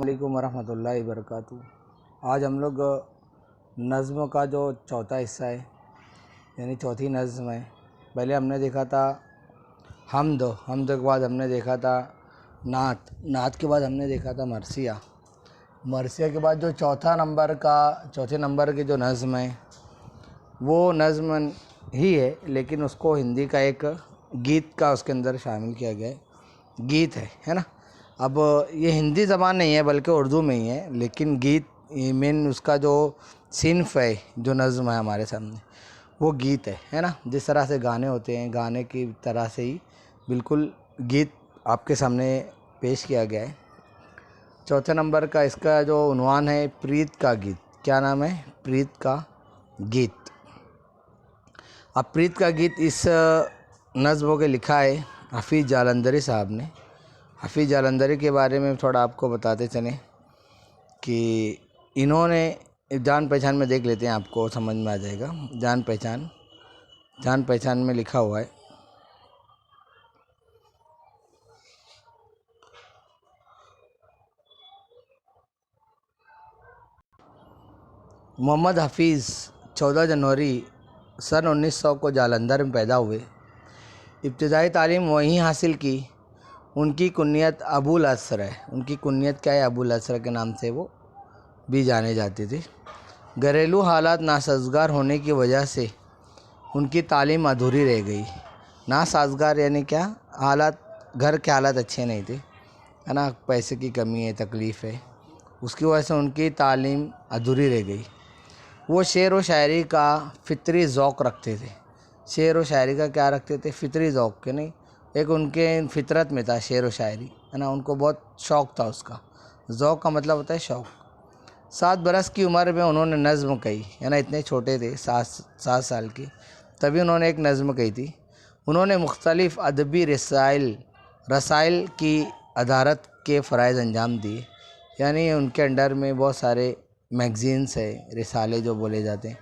अस्सलामुअलैकुम वरहमतुल्लाहि वबरकातुहू। आज हम लोग नज़्म का जो चौथा हिस्सा है यानी चौथी नज़्म है। पहले हमने देखा था हम्द के बाद हमने देखा था नात के बाद हमने देखा था मरसिया के बाद जो चौथे नंबर की जो नज़्म है वो नज़्म ही है, लेकिन उसको हिंदी का एक गीत का उसके अंदर शामिल किया गया है। गीत है ना। अब ये हिंदी ज़बान नहीं है बल्कि उर्दू में ही है, लेकिन गीत मेन उसका जो सिन्फ है, जो नज़्म है हमारे सामने वो गीत है ना। जिस तरह से गाने होते हैं, गाने की तरह से ही बिल्कुल गीत आपके सामने पेश किया गया है। चौथे नंबर का इसका जो उन्वान है प्रीत का गीत। क्या नाम है? प्रीत का गीत। अब प्रीत का गीत इस नज़्म के लिखा है हफ़ीज़ जालंधरी साहब ने। हफ़ीज़ जालंधरी के बारे में थोड़ा आपको बताते चलें कि इन्होंने जान पहचान में देख लेते हैं, आपको समझ में आ जाएगा। जान पहचान में लिखा हुआ है मोहम्मद हफ़ीज़ 14 जनवरी सन 1900 को जालंधर में पैदा हुए। इब्तिदाई तालीम वहीं हासिल की। उनकी कुन्नियत अबुल असर है। उनकी कुन्नियत क्या है? अबुल असर के नाम से वो भी जाने जाते थे। घरेलू हालात नासाज़गार होने की वजह से उनकी तालीम अधूरी रह गई। नासाज़गार यानी क्या? घर के हालात अच्छे नहीं थे, है ना। पैसे की कमी है, तकलीफ़ है, उसकी वजह से उनकी तालीम अधूरी रह गई। वो शेर व शायरी का फ़ितरी ज़ौक़ रखते थे। शेर व शायरी का क्या रखते थे? फ़ितरी ज़ौक़ के नहीं, एक उनके फितरत में था शेर व शायरी, है ना। उनको बहुत शौक़ था उसका। ज़ौक़ का मतलब होता है शौक़। 7 बरस की उम्र में उन्होंने नज़्म कही, है ना। इतने छोटे थे, 7 साल की, तभी उन्होंने एक नज़्म कही थी। उन्होंने मुख्तलिफ़ अदबी रसाइल की अदारत के फ़राइज़ अंजाम दिए। यानी उनके अंडर में बहुत सारे मैगज़ीन्स है, रिसाले जो बोले जाते हैं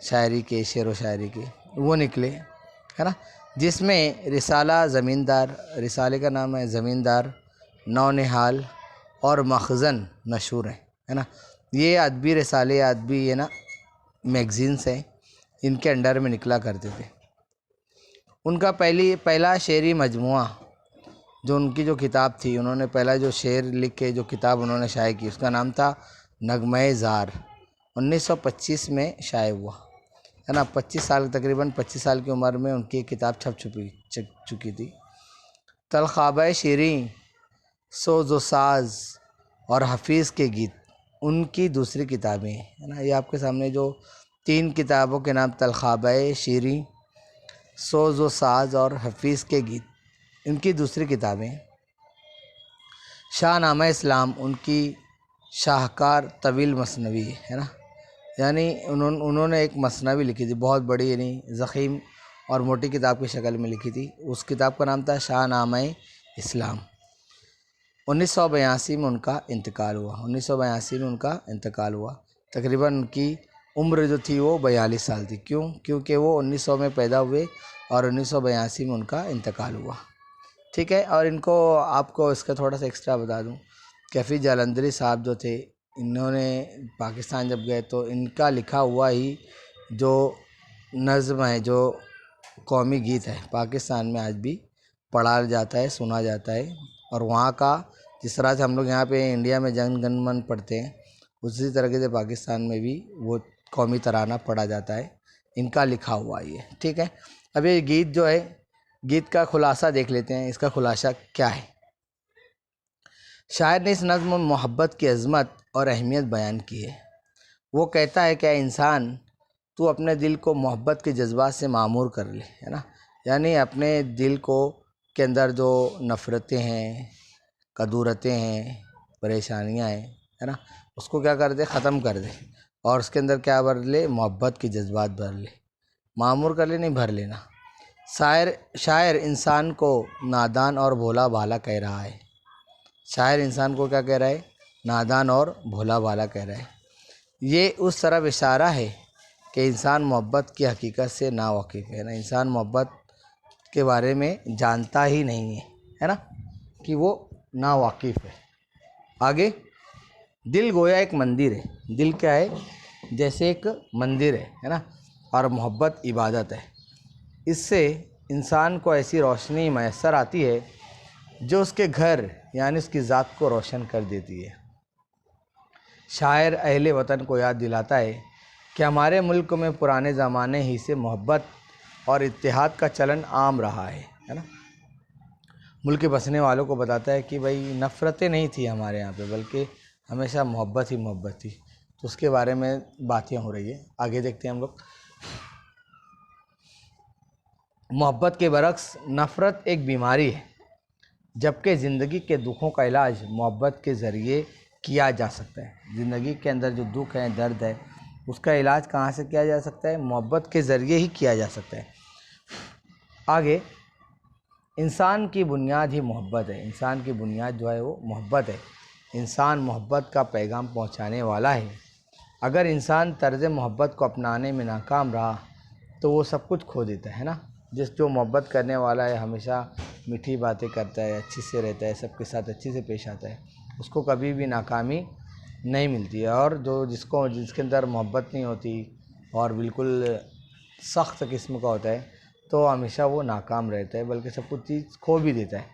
शायरी के, शेर व शायरी के, वो निकले, है ना। जिसमें रिसाले का नाम है ज़मींदार, नौनिहाल और मखज़न मशहूर है ना। ये अदबी रिसाले, अदबी है ना मैगज़ीन्स हैं, इनके अंडर में निकला करते थे। उनका पहला शेरी मजमुआ जो उनकी जो किताब थी, उन्होंने पहला जो शेर लिख के जो किताब उन्होंने शाये की, उसका नाम था नगमे ज़ार। 1925 में शाये हुआ, है ना। तकरीबन 25 साल की उम्र में उनकी किताब छप चुकी थी। तलख़ाबे शीरीं, सोज़ो साज़ और हफ़ीज़ के गीत उनकी दूसरी किताबें, है ना। ये आपके सामने जो 3 किताबों के नाम तलख़ाबे शीरीं, सोज़ो साज़ और हफ़ीज़ के गीत, इनकी दूसरी किताबें। शाहनामा इस्लाम उनकी शाहकार तवील मसनवी, है ना। यानी उन्होंने एक मसनवी लिखी थी बहुत बड़ी, यानी ज़ख़ीम और मोटी किताब की शक्ल में लिखी थी। उस किताब का नाम था शाहनामा इस्लाम। 1982 में उनका इंतकाल हुआ। तकरीबन उनकी उम्र जो थी वो 42 साल थी। क्योंकि वो 1900 में पैदा हुए और 1982 में उनका इंतकाल हुआ। ठीक है। और इनको आपको इसका थोड़ा सा एक्स्ट्रा बता दूं कि हफ़ीज़ जालंधरी साहब जो थे, इन्होंने पाकिस्तान जब गए तो इनका लिखा हुआ ही जो नज़्म है, जो कौमी गीत है, पाकिस्तान में आज भी पढ़ा जाता है, सुना जाता है। और वहाँ का जिस तरह से हम लोग यहाँ पे इंडिया में जन गण मन पढ़ते हैं, उसी तरीके से पाकिस्तान में भी वो कौमी तराना पढ़ा जाता है। इनका लिखा हुआ ये, ठीक है। अब ये गीत जो है, गीत का खुलासा देख लेते हैं। इसका खुलासा क्या है? शायर ने इस नज़्म में मोहब्बत की अज़मत और अहमियत बयान की है। वो कहता है कि इंसान, तू अपने दिल को मोहब्बत के जज्बात से मामूर कर ले, है ना। यानी अपने दिल के अंदर जो नफ़रतें हैं, कदूरतें हैं, परेशानियां हैं, है ना, उसको क्या कर दे? ख़त्म कर दे। और उसके अंदर क्या भर ले? मोहब्बत के जज्बात भर ले। मामूर कर ले, नहीं भर लेना। शायर इंसान को नादान और भोला भाला कह रहा है। शायर इंसान को क्या कह रहा है? नादान और भोला भाला कह रहा है। ये उस तरफ इशारा है कि इंसान मोहब्बत की हकीकत से नावाकिफ़ है ना। इंसान मोहब्बत के बारे में जानता ही नहीं है ना, कि वो नावाकिफ़ है। आगे दिल गोया एक मंदिर है। दिल क्या है? जैसे एक मंदिर है ना। और मोहब्बत इबादत है। इससे इंसान को ऐसी रोशनी मैसर आती है जो उसके घर यानी उसकी ज़ात को रोशन कर देती है। शायर अहले वतन को याद दिलाता है कि हमारे मुल्क में पुराने ज़माने ही से मोहब्बत और इत्तेहाद का चलन आम रहा है ना। मुल्क के बसने वालों को बताता है कि भाई नफ़रतें नहीं थी हमारे यहाँ पे, बल्कि हमेशा मोहब्बत ही मोहब्बत थी। तो उसके बारे में बातें हो रही है। आगे देखते हैं हम लोग। मोहब्बत के बरक्स नफ़रत एक बीमारी है, जबकि ज़िंदगी के दुखों का इलाज मोहब्बत के ज़रिए किया जा सकता है। ज़िंदगी के अंदर जो दुख है, दर्द है, उसका इलाज कहाँ से किया जा सकता है? मोहब्बत के ज़रिए ही किया जा सकता है। आगे, इंसान की बुनियाद ही मोहब्बत है। इंसान की बुनियाद जो है वो मोहब्बत है। इंसान मोहब्बत का पैगाम पहुंचाने वाला है। अगर इंसान तर्ज़ मोहब्बत को अपनाने में नाकाम रहा तो वो सब कुछ खो देता है ना। जो मोहब्बत करने वाला है, हमेशा मीठी बातें करता है, अच्छी से रहता है, सबके साथ अच्छे से पेश आता है, उसको कभी भी नाकामी नहीं मिलती है। और जिसके अंदर मोहब्बत नहीं होती और बिल्कुल सख्त किस्म का होता है, तो हमेशा वो नाकाम रहता है, बल्कि सब कुछ चीज़ खो भी देता है।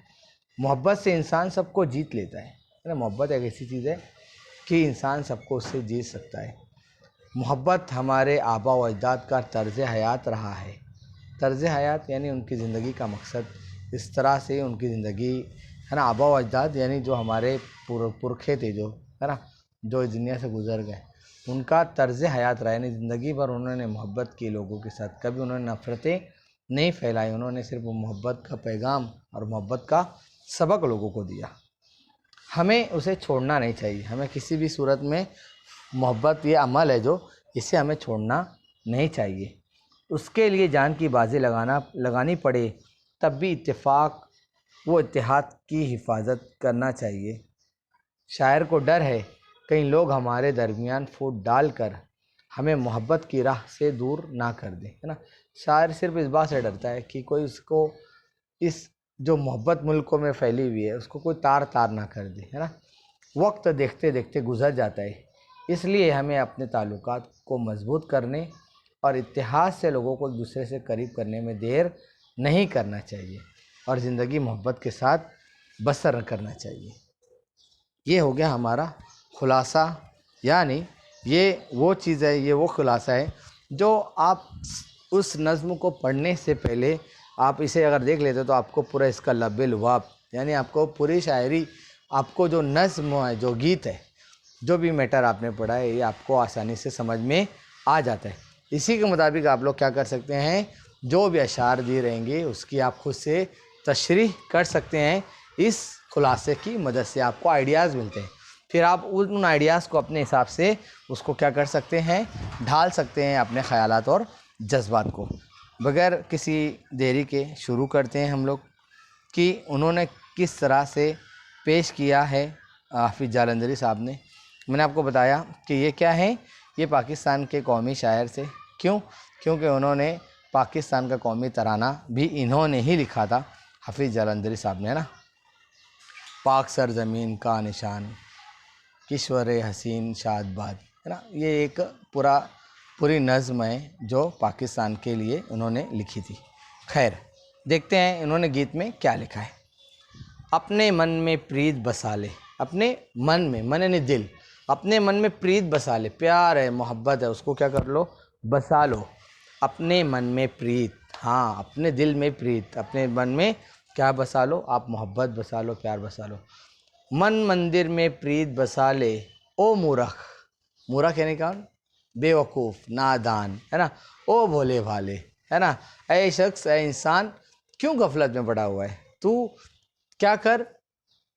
मोहब्बत से इंसान सबको जीत लेता है ना। मोहब्बत एक ऐसी चीज़ है कि इंसान सबको उससे जीत सकता है। मोहब्बत हमारे आबा व अजदाद का तर्ज़ हयात रहा है। तर्ज़ हयात यानी उनकी ज़िंदगी का मकसद। इस तरह से उनकी ज़िंदगी है ना। आबा व अजदाद यानी जो हमारे पुरखे थे, जो है ना, जो इस दुनिया से गुज़र गए, उनका तर्ज़ हयात रहा। यानी ज़िंदगी भर उन्होंने मोहब्बत की लोगों के साथ, कभी उन्होंने नफ़रतें नहीं फैलाई। उन्होंने सिर्फ मोहब्बत का पैगाम और मोहब्बत का सबक लोगों को दिया। हमें उसे छोड़ना नहीं चाहिए। हमें किसी भी सूरत में मोहब्बत, ये अमल है जो, इसे हमें छोड़ना नहीं चाहिए। उसके लिए जान की बाजी लगानी पड़े तब भी इत्तेफाक व इत्तेहाद की हिफाजत करना चाहिए। शायर को डर है कहीं लोग हमारे दरमियान फूट डालकर हमें मोहब्बत की राह से दूर ना कर दें, है ना। शायर सिर्फ इस बात से डरता है कि कोई उसको इस जो मोहब्बत मुल्कों में फैली हुई है, उसको कोई तार ना कर दे, है ना। वक्त देखते देखते गुजर जाता है, इसलिए हमें अपने ताल्लुकात को मजबूत करने और इत्तेहाद से लोगों को एक दूसरे से करीब करने में देर नहीं करना चाहिए और ज़िंदगी मोहब्बत के साथ बसर करना चाहिए। ये हो गया हमारा खुलासा। यानी ये वो चीज़ है, ये वो खुलासा है जो आप उस नज़्म को पढ़ने से पहले आप इसे अगर देख लेते तो आपको पूरा इसका लब्बे लुबाब, यानी आपको पूरी शायरी, आपको जो नज़्म है, जो गीत है, जो भी मैटर आपने पढ़ा है, ये आपको आसानी से समझ में आ जाता है। इसी के मुताबिक आप लोग क्या कर सकते हैं, जो भी अशार दी रहेंगे उसकी आप खुद से तशरीह कर सकते हैं। इस खुलासे की मदद से आपको आइडियाज़ मिलते हैं। फिर आप उन आइडियाज़ को अपने हिसाब से उसको क्या कर सकते हैं, ढाल सकते हैं अपने ख़यालात और जज्बात को। बगैर किसी देरी के शुरू करते हैं हम लोग कि उन्होंने किस तरह से पेश किया है हाफिज़ जालंधरी साहब ने। मैंने आपको बताया कि ये क्या है, ये पाकिस्तान के कौमी शायर से। क्यों? क्योंकि उन्होंने पाकिस्तान का कौमी तराना भी इन्होंने ही लिखा था, हाफिज़ जालंधरी साहब ने, है ना। पाक सरज़मीन का निशान, किश्वर हसीन शादबाद, है ना। ये एक पूरी नज़्म है जो पाकिस्तान के लिए उन्होंने लिखी थी। खैर, देखते हैं इन्होंने गीत में क्या लिखा है। अपने मन में प्रीत बसा ले, अपने मन में, मन यानी दिल, अपने मन में प्रीत बसा ले। प्यार है, मोहब्बत है, उसको क्या कर लो, बसा लो। अपने मन में प्रीत, हाँ, अपने दिल में प्रीत, अपने मन में क्या बसा लो, आप मोहब्बत बसा लो, प्यार बसा लो। मन मंदिर में प्रीत बसा ले ओ मूर्ख, मूर्ख यानी कौन, बेवकूफ़, नादान, है ना। ओ भोले भाले, है ना। ऐ शख्स, ऐ इंसान, क्यों गफलत में पड़ा हुआ है, तू क्या कर,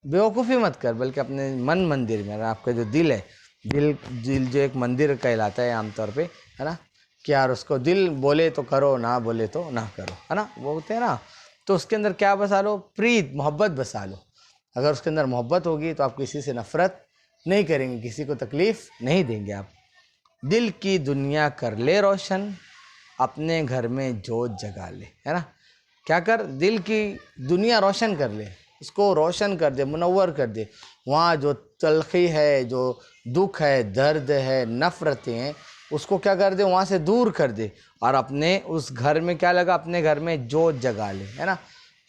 बेवकूफ़ी मत कर, बल्कि अपने मन मंदिर में, आपका जो दिल है, दिल जो एक मंदिर कहलाता है आमतौर पे, है ना, कि यार उसको दिल बोले तो करो, ना बोले तो ना करो, है ना, बोलते हैं ना। तो उसके अंदर क्या बसा लो, प्रीत, मोहब्बत बसा लो। अगर उसके अंदर मोहब्बत होगी तो आप किसी से नफ़रत नहीं करेंगे, किसी को तकलीफ़ नहीं देंगे आप। दिल की दुनिया कर ले रोशन, अपने घर में जोत जगा ले, है ना। क्या कर, दिल की दुनिया रोशन कर ले, उसको रोशन कर दे, मुनव्वर कर दे। वहाँ जो तलखी है, जो दुख है, दर्द है, नफ़रतें हैं, उसको क्या कर दे, वहाँ से दूर कर दे, और अपने उस घर में क्या लगा, अपने घर में जोत जगा ले, है ना,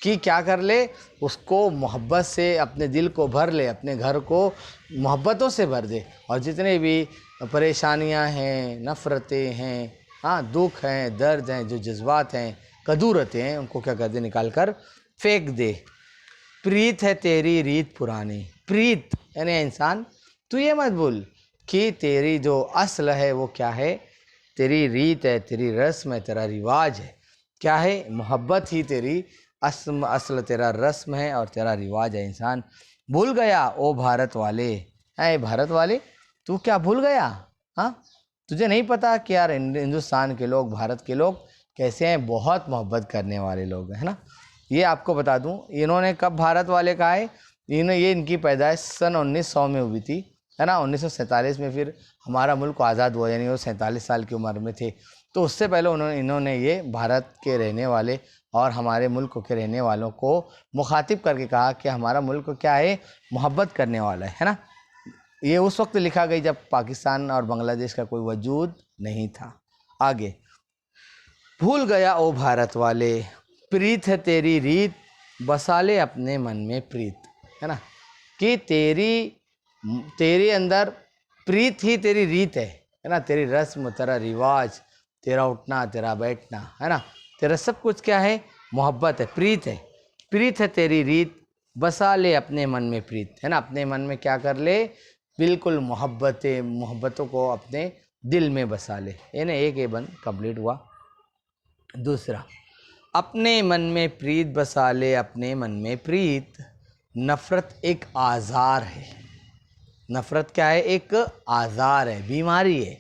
कि क्या कर ले, उसको मोहब्बत से अपने दिल को भर ले, अपने घर को मोहब्बतों से भर दे, और जितने भी परेशानियां हैं, नफ़रतें हैं, हाँ, दुख हैं, दर्द हैं, जो जज्बात हैं, कदूरतें हैं, उनको क्या कर दे, निकाल कर फेंक दे। प्रीत है तेरी रीत पुरानी, प्रीत यानी इंसान, तू ये मत भूल कि तेरी जो असल है वो क्या है, तेरी रीत है, तेरी रस्म है, तेरा रिवाज है, क्या है, मोहब्बत ही तेरी असल तेरा रस्म है और तेरा रिवाज है। इंसान भूल गया ओ भारत वाले, है भारत वाले, तू क्या भूल गया, हाँ, तुझे नहीं पता कि यार हिंदुस्तान के लोग, भारत के लोग कैसे हैं, बहुत मोहब्बत करने वाले लोग हैं, है ना। ये आपको बता दूं, इन्होंने कब भारत वाले कहा है, ये इनकी पैदाइश सन 1900 में हुई थी, है ना। 1947 में फिर हमारा मुल्क आज़ाद हुआ, यानी वो 47 साल की उम्र में थे, तो उससे पहले इन्होंने ये भारत के रहने वाले और हमारे मुल्क के रहने वालों को मुखातिब करके कहा कि हमारा मुल्क क्या है, मोहब्बत करने वाला है ना। ये उस वक्त लिखा गई जब पाकिस्तान और बांग्लादेश का कोई वजूद नहीं था। आगे, भूल गया ओ भारत वाले, प्रीत है तेरी रीत, बसा ले अपने मन में प्रीत, है ना, कि तेरे अंदर प्रीत ही तेरी रीत है ना, तेरी रस्म, तेरा रिवाज, तेरा उठना, तेरा बैठना, है ना, तेरा सब कुछ क्या है, मोहब्बत है, प्रीत है, प्रीत है तेरी रीत, बसा ले अपने मन में प्रीत, है ना, अपने मन में क्या कर ले, बिल्कुल मोहब्बतों को अपने दिल में बसा ले। यानी एक ये बंद कंप्लीट हुआ। दूसरा, अपने मन में प्रीत बसा ले अपने मन में प्रीत, नफ़रत एक आज़ार है। नफ़रत क्या है, एक आज़ार है, बीमारी है।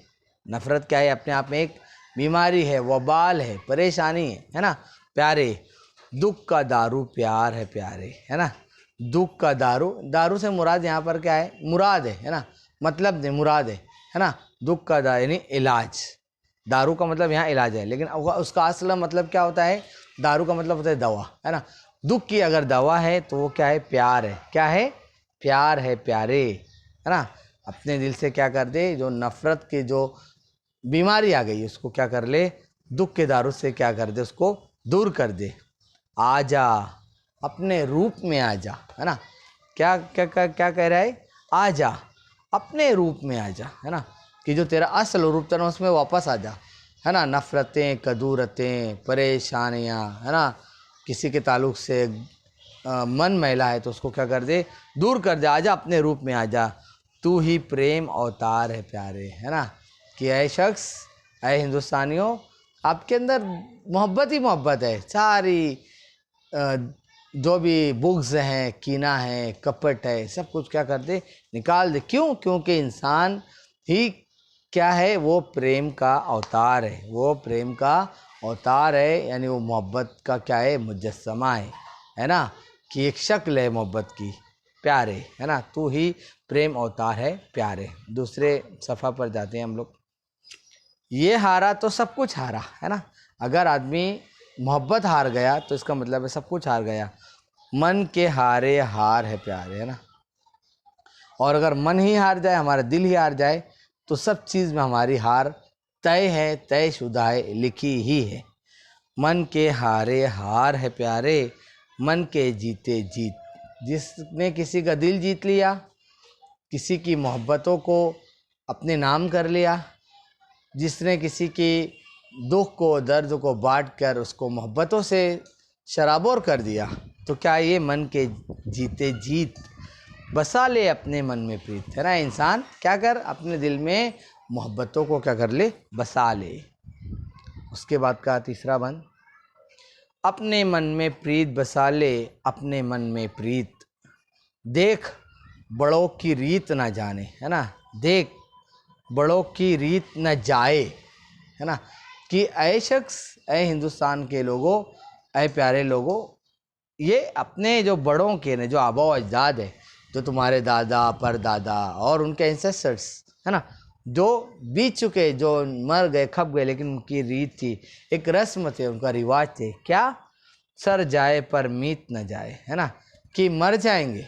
नफ़रत क्या है, अपने आप में एक बीमारी है, वबाल है, परेशानी है ना। प्यारे, दुख का दारू प्यार है प्यारे, है ना, दुख का दारू से मुराद यहाँ पर क्या है, मुराद है ना, मतलब नहीं, मुराद है ना। दुख का दारू यानी इलाज, दारू का मतलब यहाँ इलाज है, लेकिन उसका असल मतलब क्या होता है, दारू का मतलब होता है दवा, है ना। दुख की अगर दवा है तो वो क्या है, प्यार है, क्या है, प्यार है प्यारे, है ना। अपने दिल से क्या कर दे, जो नफ़रत की जो बीमारी आ गई उसको क्या कर ले, दुख के दारू से क्या कर दे, उसको दूर कर दे। आजा अपने रूप में आजा, है ना, क्या क्या क्या क्या कह रहा है, आजा अपने रूप में आजा, है ना, कि जो तेरा असल रूप था उसमें वापस आजा, है ना। नफ़रतें, कदूरतें, परेशानियाँ, है ना, किसी के ताल्लुक़ से मन मैला है तो उसको क्या कर दे, दूर कर दे, आजा अपने रूप में आजा, तू ही प्रेम अवतार है प्यारे, है ना, कि ऐ शख्स, ऐ हिंदुस्तानियों, आपके अंदर मोहब्बत ही मोहब्बत है, सारी जो भी बुग्ज़ हैं, कीना है, कपट है, सब कुछ क्या कर दे, निकाल दे। क्यों, क्योंकि इंसान ही क्या है, वो प्रेम का अवतार है, वो प्रेम का अवतार है, यानी वो मोहब्बत का क्या है, मुजस्समा है ना, कि एक शक्ल है मोहब्बत की, प्यारे, है ना, तू ही प्रेम अवतार है प्यारे। दूसरे सफ़ा पर जाते हैं हम लोग। ये हारा तो सब कुछ हारा, है ना, अगर आदमी मोहब्बत हार गया तो इसका मतलब है सब कुछ हार गया। मन के हारे हार है प्यारे, है ना, और अगर मन ही हार जाए, हमारा दिल ही हार जाए, तो सब चीज़ में हमारी हार तय है, तयशुदा है, लिखी ही है। मन के हारे हार है प्यारे, मन के जीते जीत, जिसने किसी का दिल जीत लिया, किसी की मोहब्बतों को अपने नाम कर लिया, जिसने किसी की दुख को, दर्द को बांट कर उसको मोहब्बतों से शराबोर कर दिया, तो क्या ये मन के जीते जीत, बसा ले अपने मन में प्रीत, है ना। इंसान क्या कर, अपने दिल में मोहब्बतों को क्या कर ले, बसा ले। उसके बाद का तीसरा बंद, अपने मन में प्रीत बसा ले अपने मन में प्रीत, देख बड़ों की रीत ना जाने, है ना, देख बड़ों की रीत न जाए, है ना, कि ऐ शख्स, ऐ हिंदुस्तान के लोगों, ऐ प्यारे लोगों, ये अपने जो बड़ों के ने, जो आबा व अजदाद है, जो तुम्हारे दादा परदादा और उनके एंसेस्टर्स, है ना, जो बीत चुके, जो मर गए, खप गए, लेकिन उनकी रीत थी, एक रस्म थे, उनका रिवाज थे, क्या, सर जाए पर मीत न जाए, है ना, कि मर जाएंगे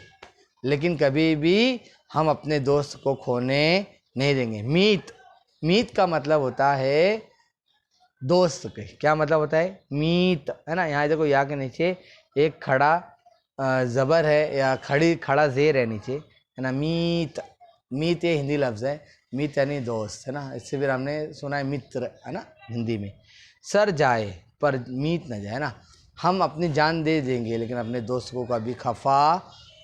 लेकिन कभी भी हम अपने दोस्त को खोने नहीं देंगे। मीत, मीत का मतलब होता है दोस्त के। क्या मतलब होता है? मीत, है ना। यहाँ देखो या के नीचे एक खड़ा ज़बर है या खड़ा ज़ेर है नीचे, है ना। मीत, मीत ये हिंदी लफ्ज़ है। मीत यानी दोस्त, है ना। इससे फिर हमने सुना है मित्र, है ना, हिंदी में। सर जाए पर मीत न जाए, ना। हम अपनी जान दे देंगे लेकिन अपने दोस्त को कभी खफा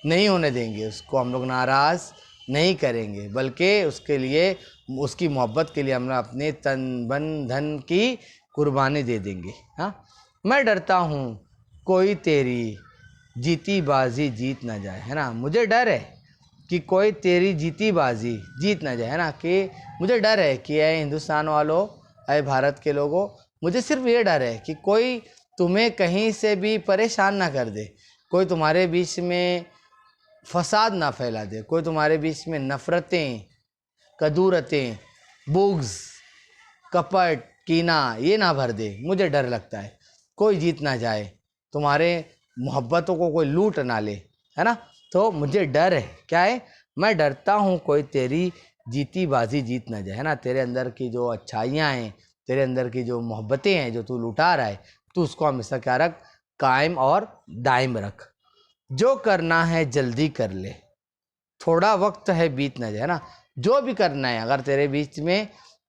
नहीं होने देंगे, उसको हम लोग नाराज़ नहीं करेंगे, बल्कि उसके लिए, उसकी मोहब्बत के लिए हम अपने तन बन धन की कुर्बानी दे देंगे। हाँ, मैं डरता हूँ कोई तेरी जीती बाजी जीत ना जाए, है ना। मुझे डर है कि कोई तेरी जीती बाजी जीत ना जाए, है ना। कि मुझे डर है कि ऐ हिंदुस्तान वालों, ऐ भारत के लोगों, मुझे सिर्फ ये डर है कि कोई तुम्हें कहीं से भी परेशान ना कर दे, कोई तुम्हारे बीच में फसाद ना फैला दे, कोई तुम्हारे बीच में नफ़रतें, कदूरतें, बुग़्ज़, कपट, कीना ये ना भर दे। मुझे डर लगता है कोई जीत ना जाए, तुम्हारे मोहब्बतों को कोई लूट ना ले, है ना। तो मुझे डर है, क्या है? मैं डरता हूँ कोई तेरी जीती बाजी जीत ना जाए, है ना। तेरे अंदर की जो अच्छाइयाँ हैं, तेरे अंदर की जो मोहब्बतें हैं जो तू लुटा रहा है, तू उसको हमेशा क्या रख? कायम और दायम रख। जो करना है जल्दी कर ले, थोड़ा वक्त है बीत ना जाए, ना। जो भी करना है, अगर तेरे बीच में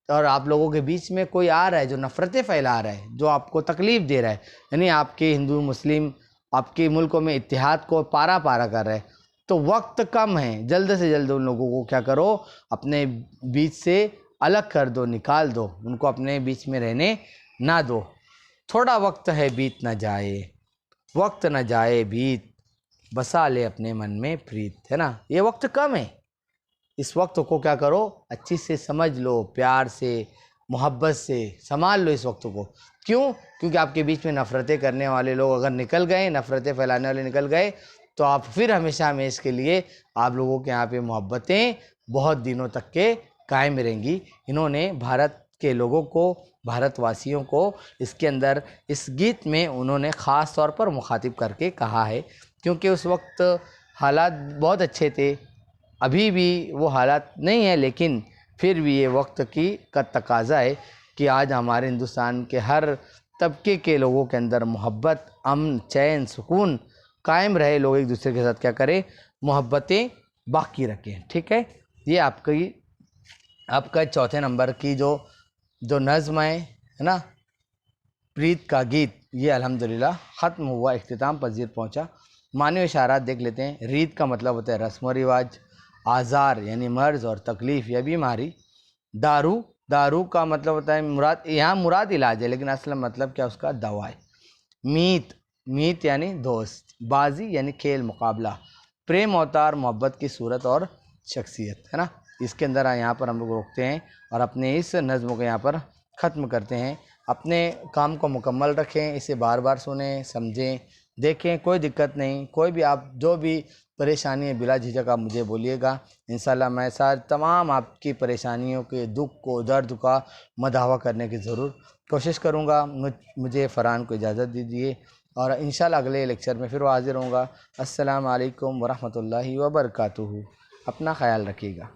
और आप लोगों के बीच में कोई आ रहा है जो नफ़रतें फैला रहा है, जो आपको तकलीफ़ दे रहा है, यानी आपके हिंदू मुस्लिम आपके मुल्कों में इत्तेहाद को पारा पारा कर रहा है, तो वक्त कम है, जल्द से जल्द उन लोगों को क्या करो? अपने बीच से अलग कर दो, निकाल दो, उनको अपने बीच में रहने ना दो। थोड़ा वक्त है बीत ना जाए, वक्त न जाए बीत, बसा ले अपने मन में प्रीत, है ना। ये वक्त कम है, इस वक्त को क्या करो? अच्छी से समझ लो, प्यार से, मोहब्बत से संभाल लो इस वक्त को। क्यों? क्योंकि आपके बीच में नफ़रतें करने वाले लोग अगर निकल गए, नफ़रतें फैलाने वाले निकल गए, तो आप फिर हमेशा हमेशा के लिए आप लोगों के यहाँ पे मोहब्बतें बहुत दिनों तक के कायम रहेंगी। इन्होंने भारत के लोगों को, भारतवासियों को इसके अंदर, इस गीत में उन्होंने ख़ास तौर पर मुखातिब करके कहा है, क्योंकि उस वक्त हालात बहुत अच्छे थे। अभी भी वो हालात नहीं है, लेकिन फिर भी ये वक्त की का तकाज़ा है कि आज हमारे हिंदुस्तान के हर तबके के लोगों के अंदर मोहब्बत, अमन, चैन, सुकून कायम रहे। लोग एक दूसरे के साथ क्या करें? मोहब्बतें बाकी रखें। ठीक है, ये आपका चौथे नंबर की जो नज़्म है ना, प्रीत का गीत, ये अल्हम्दुलिल्लाह ख़त्म हुआ, इख्तिताम पजीर पहुंचा। मानव इशारात देख लेते हैं। रीत का मतलब होता है रस्म व रिवाज, आज़ार यानी मर्ज़ और तकलीफ़ या बीमारी, दारू, दारू का मतलब होता है मुराद, यहाँ मुराद इलाज है, लेकिन असल मतलब क्या उसका? दवा है। मीत, मीत यानी दोस्त, बाजी यानी खेल, मुकाबला, प्रेम अवतार, मोहब्बत की सूरत और शख्सियत, है ना। इसके अंदर यहाँ पर हम लोग रोकते हैं और अपने इस नज़्म को यहाँ पर ख़त्म करते हैं। अपने काम को मुकम्मल रखें, इसे बार बार सुनें, समझें, देखें, कोई दिक्कत नहीं। कोई भी आप जो भी परेशानी है बिला झिझक आप मुझे बोलिएगा, इंशाल्लाह मैं साथ तमाम आपकी परेशानियों के दुख को, दर्द का मदावा करने की ज़रूर कोशिश करूँगा। मुझे फ़रहान को इजाज़त दीजिए और इंशाल्लाह अगले लेक्चर में फिर हाज़िर होऊंगा। अस्सलाम वालेकुम वरहमतुल्लाहि वबरकातुहू। अपना ख्याल रखिएगा।